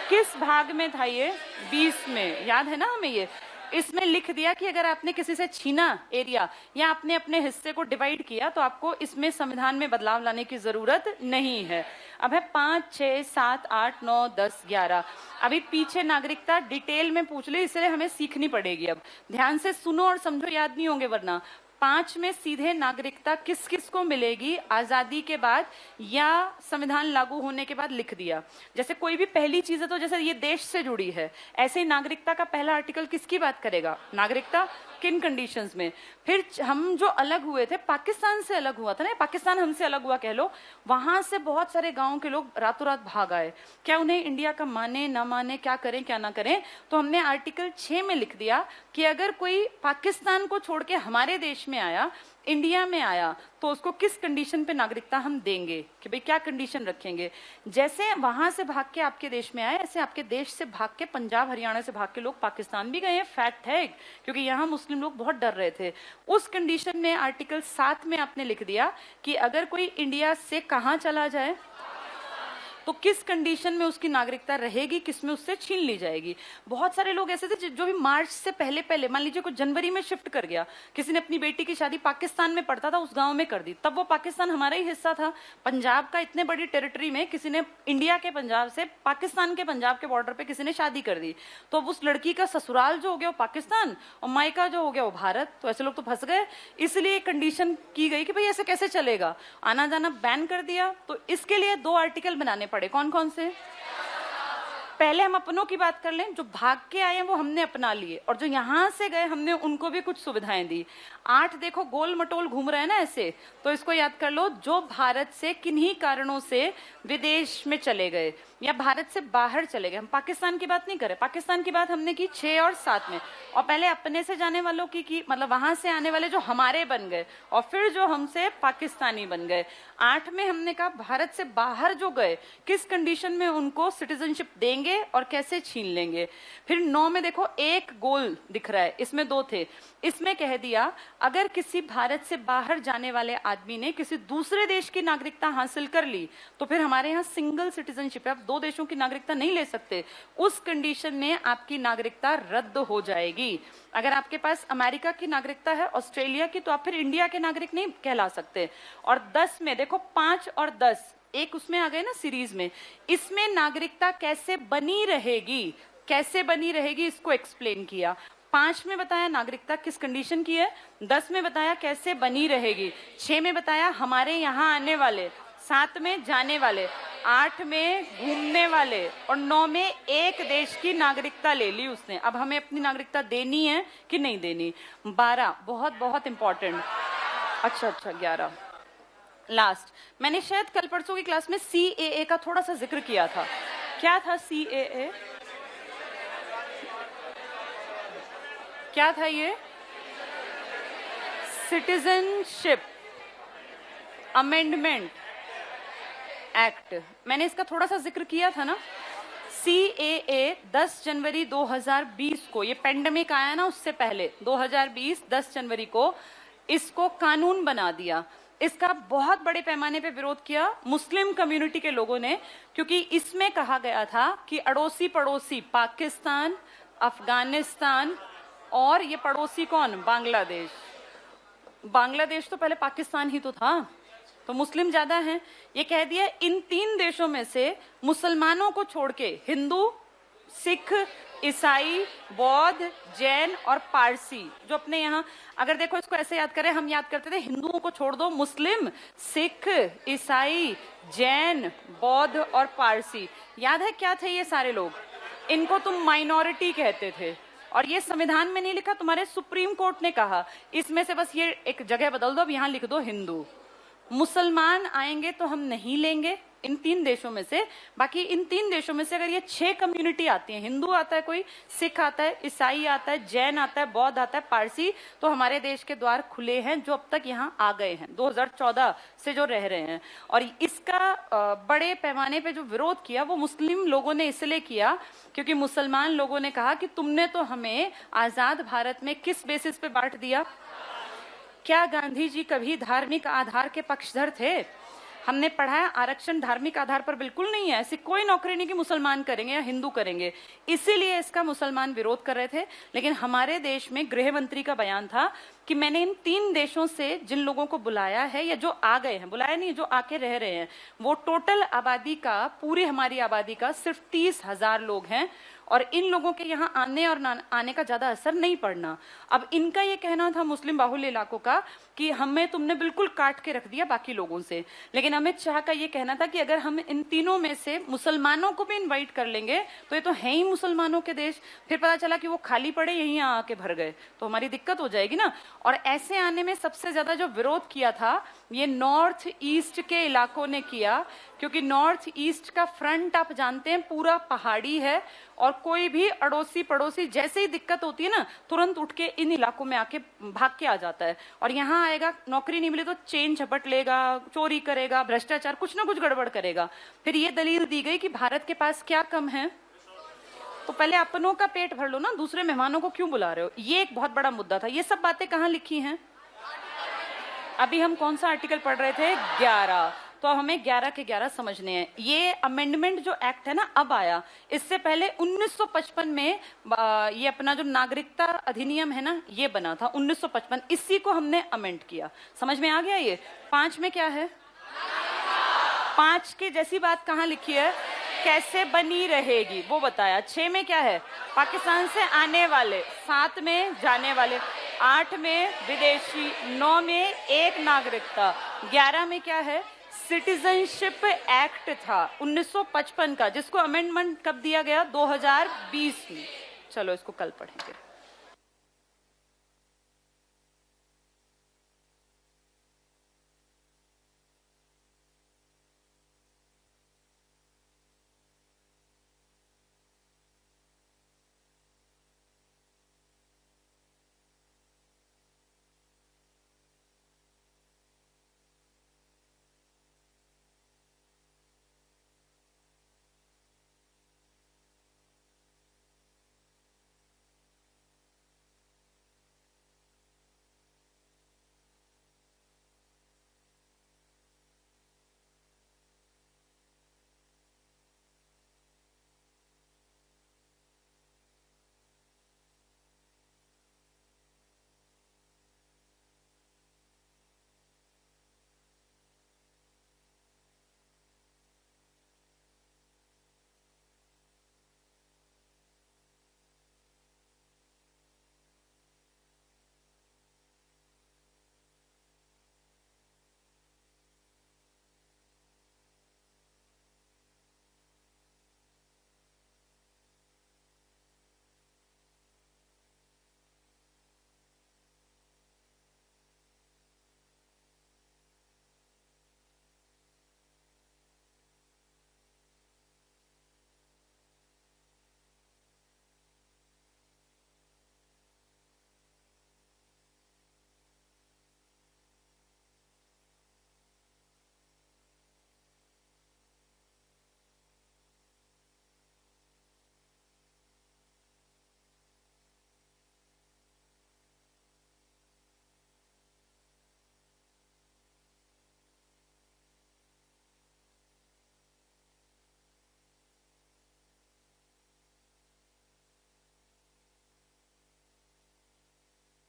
किस भाग में था ये? 20 में, याद है ना हमें ये? इसमें लिख दिया कि अगर आपने किसी से छीना एरिया या आपने अपने हिस्से को डिवाइड किया तो आपको इसमें संविधान में बदलाव लाने की जरूरत नहीं है। अब है 5, 6, 7, 8, 9, 10, 11। अभी पीछे नागरिकता डिटेल में पूछ ली, इसलिए हमें सीखनी पड़ेगी। अब ध्यान से सुनो और समझो, याद नहीं होंगे वरना। 5 में सीधे नागरिकता किस किस को मिलेगी आजादी के बाद या संविधान लागू होने के बाद लिख दिया। जैसे कोई भी पहली चीज है तो जैसे ये देश से जुड़ी है, ऐसे ही नागरिकता का पहला आर्टिकल किसकी बात करेगा? नागरिकता किन कंडीशंस में। फिर हम जो अलग हुए थे, पाकिस्तान से अलग हुआ था ना, पाकिस्तान हमसे अलग हुआ कह लो, वहां से बहुत सारे गांव के लोग रातों रात भाग आए। क्या उन्हें इंडिया का माने ना माने, क्या करें क्या ना करें, तो हमने आर्टिकल 6 में लिख दिया कि अगर कोई पाकिस्तान को छोड़ के हमारे देश में आया, इंडिया में आया, तो उसको किस कंडीशन पे नागरिकता हम देंगे, कि भाई क्या कंडीशन रखेंगे। जैसे वहां से भाग के आपके देश में आए, ऐसे आपके देश से भाग के, पंजाब हरियाणा से भाग के लोग पाकिस्तान भी गए हैं, फैक्ट है, क्योंकि यहाँ मुस्लिम लोग बहुत डर रहे थे। उस कंडीशन में आर्टिकल 7 में आपने लिख दिया कि अगर कोई इंडिया से कहाँ चला जाए तो किस कंडीशन में उसकी नागरिकता रहेगी, किसमें उससे छीन ली जाएगी। बहुत सारे लोग ऐसे थे जो भी मार्च से पहले पहले, मान लीजिए कोई जनवरी में शिफ्ट कर गया, किसी ने अपनी बेटी की शादी पाकिस्तान में पड़ता था उस गांव में कर दी, तब वो पाकिस्तान हमारा ही हिस्सा था। पंजाब का इतने बड़ी टेरिटरी में किसी ने इंडिया के पंजाब से पाकिस्तान के पंजाब के बॉर्डर पे किसी ने शादी कर दी, तो अब उस लड़की का ससुराल जो हो गया वो पाकिस्तान और मायका जो हो गया वो भारत। तो ऐसे लोग तो फंस गए, इसलिए कंडीशन की गई कि भाई ऐसे कैसे चलेगा, आना जाना बैन कर दिया। तो इसके लिए 2 आर्टिकल बनाने पड़े। कौन कौन से? पहले हम अपनों की बात कर लें, जो भाग के आए हैं वो हमने अपना लिए, और जो यहां से गए हमने उनको भी कुछ सुविधाएं दी। 8 देखो गोल मटोल घूम रहे हैं ना ऐसे, तो इसको याद कर लो, जो भारत से किन्हीं कारणों से विदेश में चले गए या भारत से बाहर चले गए। हम पाकिस्तान की बात नहीं करें, पाकिस्तान की बात हमने की 6 और 7 में। और पहले अपने से जाने वालों की मतलब वहां से आने वाले जो हमारे बन गए, और फिर जो हमसे पाकिस्तानी बन गए। 8 में हमने कहा भारत से बाहर जो गए किस कंडीशन में उनको सिटीजनशिप देंगे देंगे और कैसे छीन लेंगे। फिर 9 में देखो एक गोल दिख रहा है, इसमें 2 थे। इसमें कह दिया अगर किसी भारत से बाहर जाने वाले आदमी ने किसी दूसरे देश की नागरिकता हासिल कर ली तो फिर हमारे यहाँ सिंगल सिटीजनशिप है, आप 2 देशों की नागरिकता नहीं ले सकते। उस कंडीशन में आपकी नागरिकता रद्द हो जाएगी। अगर आपके पास अमेरिका की नागरिकता है, ऑस्ट्रेलिया की, तो आप फिर इंडिया के नागरिक नहीं कहला सकते। और 10 में देखो 5 और 10 एक उसमें आ गए ना सीरीज में, इसमें नागरिकता कैसे बनी रहेगी, कैसे बनी रहेगी इसको एक्सप्लेन किया। 5 में बताया नागरिकता किस कंडीशन की है, 10 में बताया कैसे बनी रहेगी, 6 में बताया हमारे यहाँ आने वाले, 7 में जाने वाले, 8 में घूमने वाले और 9 में एक देश की नागरिकता ले ली उसने। अब हमें अपनी नागरिकता देनी है कि नहीं देनी। 12 बहुत बहुत इंपॉर्टेंट। अच्छा 11 लास्ट, मैंने शायद कल परसों की क्लास में CAA का थोड़ा सा जिक्र किया था। क्या था CAA? क्या था ये? Citizenship amendment act. मैंने इसका थोड़ा सा जिक्र किया था ना। CAA 10 जनवरी 2020 को, ये पेंडेमिक आया ना उससे पहले 2020 10 जनवरी को इसको कानून बना दिया। इसका बहुत बड़े पैमाने पे विरोध किया मुस्लिम कम्युनिटी के लोगों ने, क्योंकि इसमें कहा गया था कि अड़ोसी पड़ोसी पाकिस्तान, अफगानिस्तान और ये पड़ोसी कौन, बांग्लादेश। बांग्लादेश तो पहले पाकिस्तान ही तो था, तो मुस्लिम ज्यादा हैं। ये कह दिया इन 3 देशों में से मुसलमानों को छोड़ के हिंदू, सिख, ईसाई, बौद्ध, जैन और पारसी, जो अपने यहाँ, अगर देखो इसको ऐसे याद करें, हम याद करते थे हिंदुओं को छोड़ दो, मुस्लिम, सिख, ईसाई, जैन, बौद्ध और पारसी। याद है क्या थे ये सारे लोग? इनको तुम माइनॉरिटी कहते थे और ये संविधान में नहीं लिखा, तुम्हारे सुप्रीम कोर्ट ने कहा इसमें से बस ये एक जगह बदल दो, अब यहाँ लिख दो हिंदू। मुसलमान आएंगे तो हम नहीं लेंगे इन 3 देशों में से। बाकी इन 3 देशों में से अगर ये 6 कम्युनिटी आती है, हिंदू आता है कोई, सिख आता है, ईसाई आता है, जैन आता है, बौद्ध आता है, पारसी, तो हमारे देश के द्वार खुले हैं जो अब तक यहाँ आ गए हैं 2014 से जो रह रहे हैं। और इसका बड़े पैमाने पे जो विरोध किया वो मुस्लिम लोगों ने इसलिए किया क्योंकि मुसलमान लोगों ने कहा कि तुमने तो हमें आजाद भारत में किस बेसिस पे बांट दिया? क्या गांधी जी कभी धार्मिक आधार के पक्षधर थे? हमने पढ़ा है आरक्षण धार्मिक आधार पर बिल्कुल नहीं है। ऐसी कोई नौकरी नहीं कि मुसलमान करेंगे या हिंदू करेंगे, इसीलिए इसका मुसलमान विरोध कर रहे थे। लेकिन हमारे देश में गृह मंत्री का बयान था कि मैंने इन 3 देशों से जिन लोगों को बुलाया है या जो आ गए हैं, बुलाया नहीं, जो आके रह रहे हैं, वो टोटल आबादी का, पूरी हमारी आबादी का सिर्फ 30,000 लोग हैं और इन लोगों के यहाँ आने और ना आने का ज्यादा असर नहीं पड़ना। अब इनका ये कहना था मुस्लिम बाहुल्य इलाकों का कि हमें तुमने बिल्कुल काट के रख दिया बाकी लोगों से। लेकिन अमित शाह का ये कहना था कि अगर हम इन तीनों में से मुसलमानों को भी इनवाइट कर लेंगे तो ये तो है ही मुसलमानों के देश, फिर पता चला कि वो खाली पड़े यहीं आके भर गए तो हमारी दिक्कत हो जाएगी ना। और ऐसे आने में सबसे ज्यादा जो विरोध किया था ये नॉर्थ ईस्ट के इलाकों ने किया, क्योंकि नॉर्थ ईस्ट का फ्रंट आप जानते हैं पूरा पहाड़ी है और कोई भी अड़ोसी पड़ोसी जैसे ही दिक्कत होती है ना तुरंत उठ के इन इलाकों में आके भाग के आ जाता है। और यहाँ आएगा, नौकरी नहीं मिली तो चेन झपट लेगा, चोरी करेगा, भ्रष्टाचार, कुछ ना कुछ गड़बड़ करेगा। फिर ये दलील दी गई कि भारत के पास क्या कम है, तो पहले अपनों का पेट भर लो ना, दूसरे मेहमानों को क्यों बुला रहे हो। ये एक बहुत बड़ा मुद्दा था। ये सब बातें कहाँ लिखी हैं? अभी हम कौन सा आर्टिकल पढ़ रहे थे? 11। तो हमें 11 के 11 समझने हैं। ये अमेंडमेंट जो एक्ट है ना अब आया, इससे पहले 1955 में ये अपना जो नागरिकता अधिनियम है ना ये बना था 1955, इसी को हमने अमेंड किया। समझ में आ गया? ये 5 में क्या है? 5 की जैसी बात कहाँ लिखी है? कैसे बनी रहेगी वो बताया। 6 में क्या है? पाकिस्तान से आने वाले, 7 में जाने वाले, 8 में विदेशी, 9 में एक नागरिकता, 11 में क्या है? सिटीजनशिप एक्ट था 1955 का, जिसको अमेंडमेंट कब दिया गया? 2020 में। चलो इसको कल पढ़ेंगे।